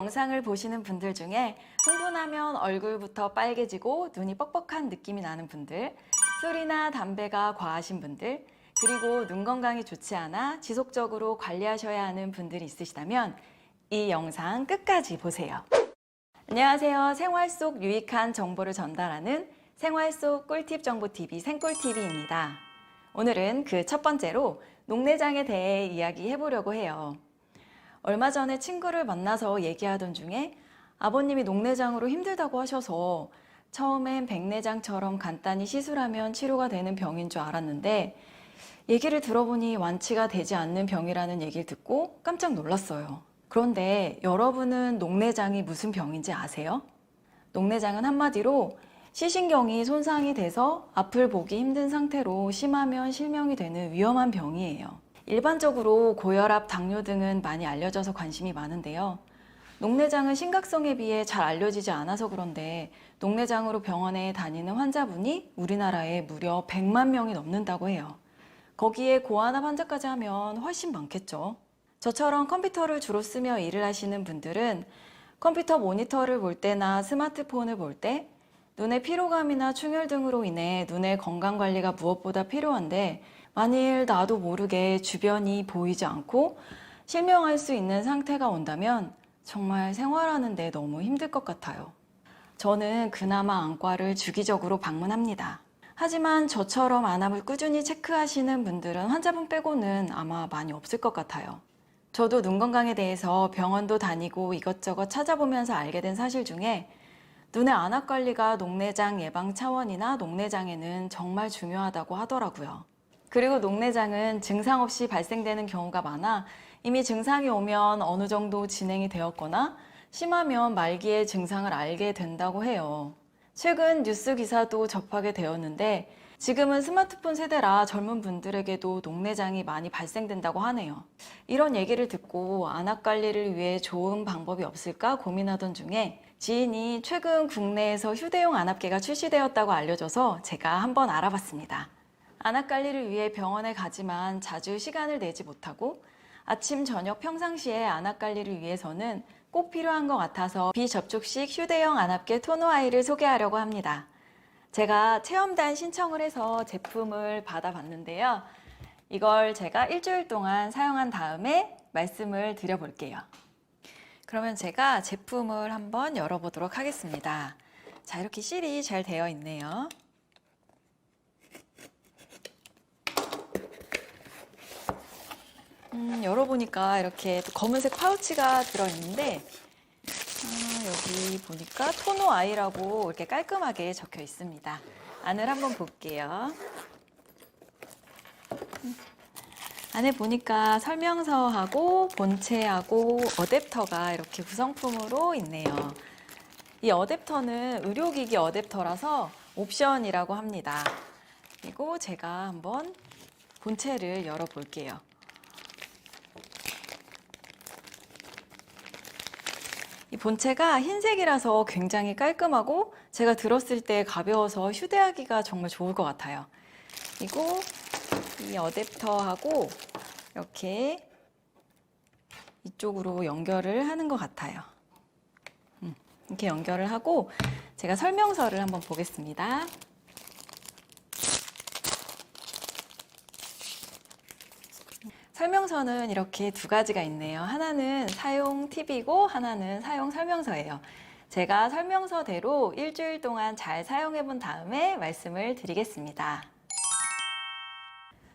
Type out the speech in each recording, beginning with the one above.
영상을 보시는 분들 중에 흥분하면 얼굴부터 빨개지고 눈이 뻑뻑한 느낌이 나는 분들, 술이나 담배가 과하신 분들, 그리고 눈 건강이 좋지 않아 지속적으로 관리하셔야 하는 분들이 있으시다면 이 영상 끝까지 보세요. 안녕하세요. 생활 속 유익한 정보를 전달하는 생활 속 꿀팁 정보TV 생꿀TV입니다. 오늘은 그 첫 번째로 녹내장에 대해 이야기해보려고 해요. 얼마 전에 친구를 만나서 얘기하던 중에 아버님이 녹내장으로 힘들다고 하셔서 처음엔 백내장처럼 간단히 시술하면 치료가 되는 병인 줄 알았는데 얘기를 들어보니 완치가 되지 않는 병이라는 얘기를 듣고 깜짝 놀랐어요. 그런데 여러분은 녹내장이 무슨 병인지 아세요? 녹내장은 한마디로 시신경이 손상이 돼서 앞을 보기 힘든 상태로 심하면 실명이 되는 위험한 병이에요. 일반적으로 고혈압, 당뇨 등은 많이 알려져서 관심이 많은데요. 녹내장은 심각성에 비해 잘 알려지지 않아서 그런데 녹내장으로 병원에 다니는 환자분이 우리나라에 무려 100만 명이 넘는다고 해요. 거기에 고환압 환자까지 하면 훨씬 많겠죠. 저처럼 컴퓨터를 주로 쓰며 일을 하시는 분들은 컴퓨터 모니터를 볼 때나 스마트폰을 볼 때 눈의 피로감이나 충혈 등으로 인해 눈의 건강관리가 무엇보다 필요한데 만일 나도 모르게 주변이 보이지 않고 실명할 수 있는 상태가 온다면 정말 생활하는 데 너무 힘들 것 같아요. 저는 그나마 안과를 주기적으로 방문합니다. 하지만 저처럼 안압을 꾸준히 체크하시는 분들은 환자분 빼고는 아마 많이 없을 것 같아요. 저도 눈 건강에 대해서 병원도 다니고 이것저것 찾아보면서 알게 된 사실 중에 눈의 안압 관리가 녹내장 예방 차원이나 녹내장에는 정말 중요하다고 하더라고요. 그리고 녹내장은 증상 없이 발생되는 경우가 많아 이미 증상이 오면 어느 정도 진행이 되었거나 심하면 말기에 증상을 알게 된다고 해요. 최근 뉴스 기사도 접하게 되었는데 지금은 스마트폰 세대라 젊은 분들에게도 녹내장이 많이 발생된다고 하네요. 이런 얘기를 듣고 안압 관리를 위해 좋은 방법이 없을까 고민하던 중에 지인이 최근 국내에서 휴대용 안압계가 출시되었다고 알려져서 제가 한번 알아봤습니다. 안압 관리를 위해 병원에 가지만 자주 시간을 내지 못하고 아침, 저녁 평상시에 안압 관리를 위해서는 꼭 필요한 것 같아서 비접촉식 휴대용 안압계 토너아이를 소개하려고 합니다. 제가 체험단 신청을 해서 제품을 받아봤는데요. 이걸 제가 일주일 동안 사용한 다음에 말씀을 드려볼게요. 그러면 제가 제품을 한번 열어보도록 하겠습니다. 자, 이렇게 실이 잘 되어 있네요. 열어보니까 이렇게 또 검은색 파우치가 들어있는데 여기 보니까 토너 아이라고 이렇게 깔끔하게 적혀 있습니다. 안을 한번 볼게요. 안에 보니까 설명서하고 본체하고 어댑터가 이렇게 구성품으로 있네요. 이 어댑터는 의료기기 어댑터라서 옵션이라고 합니다. 그리고 제가 한번 본체를 열어볼게요. 이 본체가 흰색이라서 굉장히 깔끔하고 제가 들었을 때 가벼워서 휴대하기가 정말 좋을 것 같아요. 그리고 이 어댑터하고 이렇게 이쪽으로 연결을 하는 것 같아요. 이렇게 연결을 하고 제가 설명서를 한번 보겠습니다. 설명서는 이렇게 두 가지가 있네요. 하나는 사용 팁이고 하나는 사용 설명서예요. 제가 설명서대로 일주일 동안 잘 사용해 본 다음에 말씀을 드리겠습니다.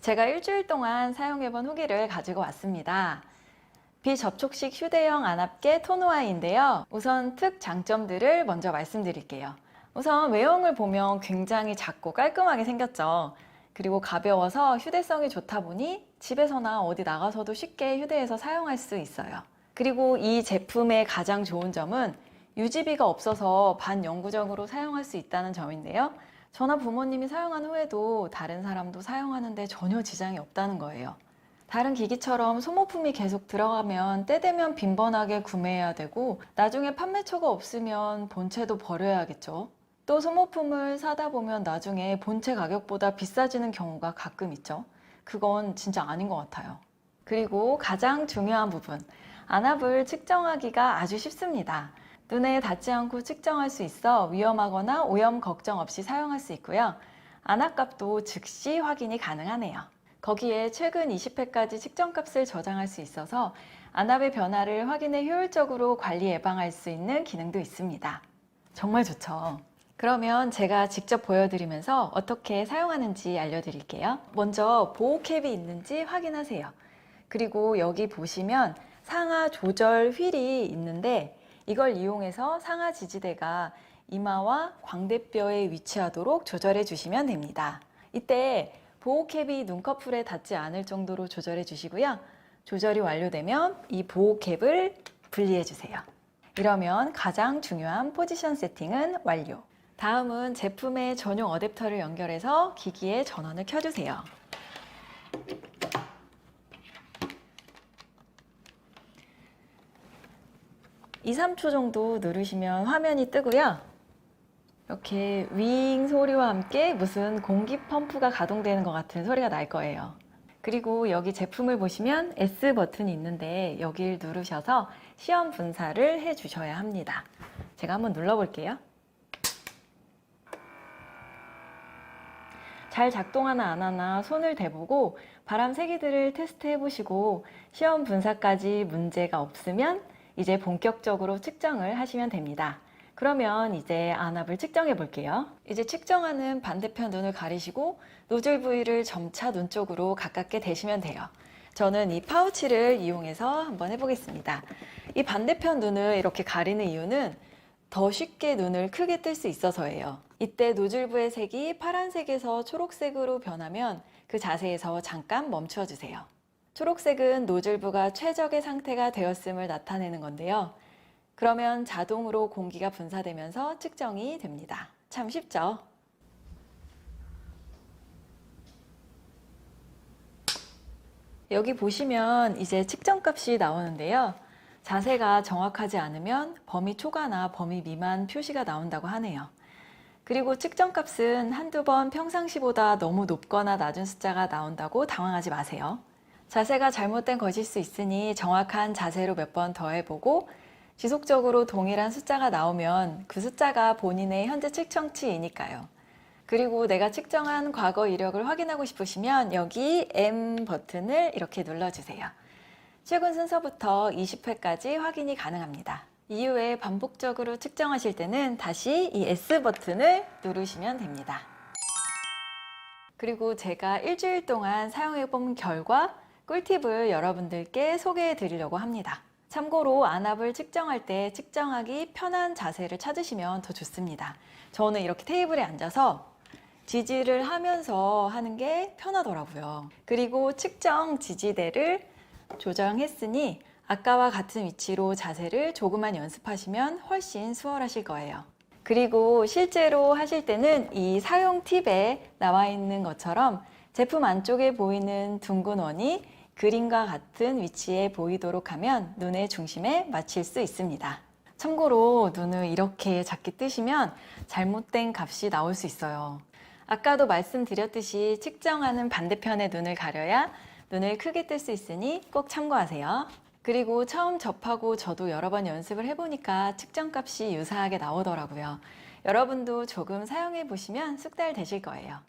제가 일주일 동안 사용해 본 후기를 가지고 왔습니다. 비접촉식 휴대용 안압계 토너아이인데요. 우선 특 장점들을 먼저 말씀드릴게요. 우선 외형을 보면 굉장히 작고 깔끔하게 생겼죠. 그리고 가벼워서 휴대성이 좋다 보니 집에서나 어디 나가서도 쉽게 휴대해서 사용할 수 있어요. 그리고 이 제품의 가장 좋은 점은 유지비가 없어서 반영구적으로 사용할 수 있다는 점인데요. 저나 부모님이 사용한 후에도 다른 사람도 사용하는데 전혀 지장이 없다는 거예요. 다른 기기처럼 소모품이 계속 들어가면 때 되면 빈번하게 구매해야 되고 나중에 판매처가 없으면 본체도 버려야겠죠. 또 소모품을 사다 보면 나중에 본체 가격보다 비싸지는 경우가 가끔 있죠. 그건 진짜 아닌 것 같아요. 그리고 가장 중요한 부분, 안압을 측정하기가 아주 쉽습니다. 눈에 닿지 않고 측정할 수 있어 위험하거나 오염 걱정 없이 사용할 수 있고요. 안압값도 즉시 확인이 가능하네요. 거기에 최근 20회까지 측정값을 저장할 수 있어서 안압의 변화를 확인해 효율적으로 관리 예방할 수 있는 기능도 있습니다. 정말 좋죠. 그러면 제가 직접 보여드리면서 어떻게 사용하는지 알려드릴게요. 먼저 보호캡이 있는지 확인하세요. 그리고 여기 보시면 상하 조절 휠이 있는데 이걸 이용해서 상하 지지대가 이마와 광대뼈에 위치하도록 조절해 주시면 됩니다. 이때 보호캡이 눈꺼풀에 닿지 않을 정도로 조절해 주시고요. 조절이 완료되면 이 보호캡을 분리해 주세요. 이러면 가장 중요한 포지션 세팅은 완료. 다음은 제품의 전용 어댑터를 연결해서 기기에 전원을 켜주세요. (2, 3초) 정도 누르시면 화면이 뜨고요. 이렇게 윙 소리와 함께 무슨 공기 펌프가 가동되는 것 같은 소리가 날 거예요. 그리고 여기 제품을 보시면 S 버튼이 있는데 여기를 누르셔서 시험 분사를 해 주셔야 합니다. 제가 한번 눌러볼게요. 잘 작동하나 안 하나 손을 대보고 바람 세기들을 테스트해 보시고 시험 분사까지 문제가 없으면 이제 본격적으로 측정을 하시면 됩니다. 그러면 이제 안압을 측정해 볼게요. 이제 측정하는 반대편 눈을 가리시고 노즐 부위를 점차 눈 쪽으로 가깝게 대시면 돼요. 저는 이 파우치를 이용해서 한번 해보겠습니다. 이 반대편 눈을 이렇게 가리는 이유는 더 쉽게 눈을 크게 뜰 수 있어서예요. 이때 노즐부의 색이 파란색에서 초록색으로 변하면 그 자세에서 잠깐 멈춰 주세요. 초록색은 노즐부가 최적의 상태가 되었음을 나타내는 건데요. 그러면 자동으로 공기가 분사되면서 측정이 됩니다. 참 쉽죠? 여기 보시면 이제 측정값이 나오는데요. 자세가 정확하지 않으면 범위 초과나 범위 미만 표시가 나온다고 하네요. 그리고 측정값은 한두 번 평상시보다 너무 높거나 낮은 숫자가 나온다고 당황하지 마세요. 자세가 잘못된 것일 수 있으니 정확한 자세로 몇 번 더 해보고 지속적으로 동일한 숫자가 나오면 그 숫자가 본인의 현재 측정치이니까요. 그리고 내가 측정한 과거 이력을 확인하고 싶으시면 여기 M 버튼을 이렇게 눌러주세요. 최근 순서부터 20회까지 확인이 가능합니다. 이후에 반복적으로 측정하실 때는 다시 이 S 버튼을 누르시면 됩니다. 그리고 제가 일주일 동안 사용해본 결과 꿀팁을 여러분들께 소개해 드리려고 합니다. 참고로 안압을 측정할 때 측정하기 편한 자세를 찾으시면 더 좋습니다. 저는 이렇게 테이블에 앉아서 지지를 하면서 하는 게 편하더라고요. 그리고 측정 지지대를 조정했으니 아까와 같은 위치로 자세를 조금만 연습하시면 훨씬 수월하실 거예요. 그리고 실제로 하실 때는 이 사용 팁에 나와 있는 것처럼 제품 안쪽에 보이는 둥근 원이 그림과 같은 위치에 보이도록 하면 눈의 중심에 맞출 수 있습니다. 참고로 눈을 이렇게 작게 뜨시면 잘못된 값이 나올 수 있어요. 아까도 말씀드렸듯이 측정하는 반대편의 눈을 가려야 눈을 크게 뜰 수 있으니 꼭 참고하세요. 그리고 처음 접하고 저도 여러 번 연습을 해보니까 측정값이 유사하게 나오더라고요. 여러분도 조금 사용해 보시면 숙달되실 거예요.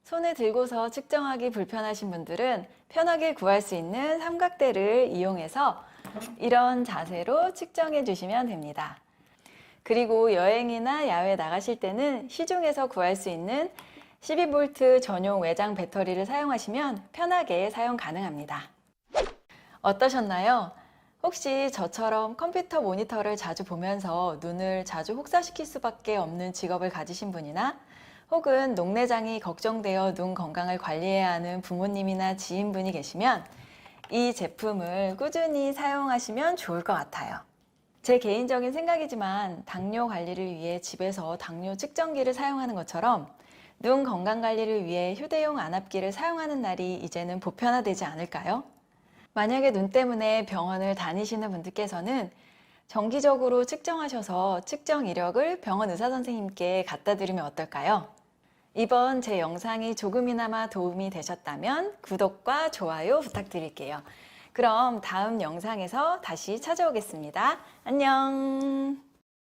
손에 들고서 측정하기 불편하신 분들은 편하게 구할 수 있는 삼각대를 이용해서 이런 자세로 측정해 주시면 됩니다. 그리고 여행이나 야외 나가실 때는 시중에서 구할 수 있는 12V 전용 외장 배터리를 사용하시면 편하게 사용 가능합니다. 어떠셨나요? 혹시 저처럼 컴퓨터 모니터를 자주 보면서 눈을 자주 혹사시킬 수밖에 없는 직업을 가지신 분이나 혹은 녹내장이 걱정되어 눈 건강을 관리해야 하는 부모님이나 지인분이 계시면 이 제품을 꾸준히 사용하시면 좋을 것 같아요. 제 개인적인 생각이지만 당뇨 관리를 위해 집에서 당뇨 측정기를 사용하는 것처럼 눈 건강 관리를 위해 휴대용 안압기를 사용하는 날이 이제는 보편화되지 않을까요? 만약에 눈 때문에 병원을 다니시는 분들께서는 정기적으로 측정하셔서 측정 이력을 병원 의사 선생님께 갖다 드리면 어떨까요? 이번 제 영상이 조금이나마 도움이 되셨다면 구독과 좋아요 부탁드릴게요. 그럼 다음 영상에서 다시 찾아오겠습니다. 안녕.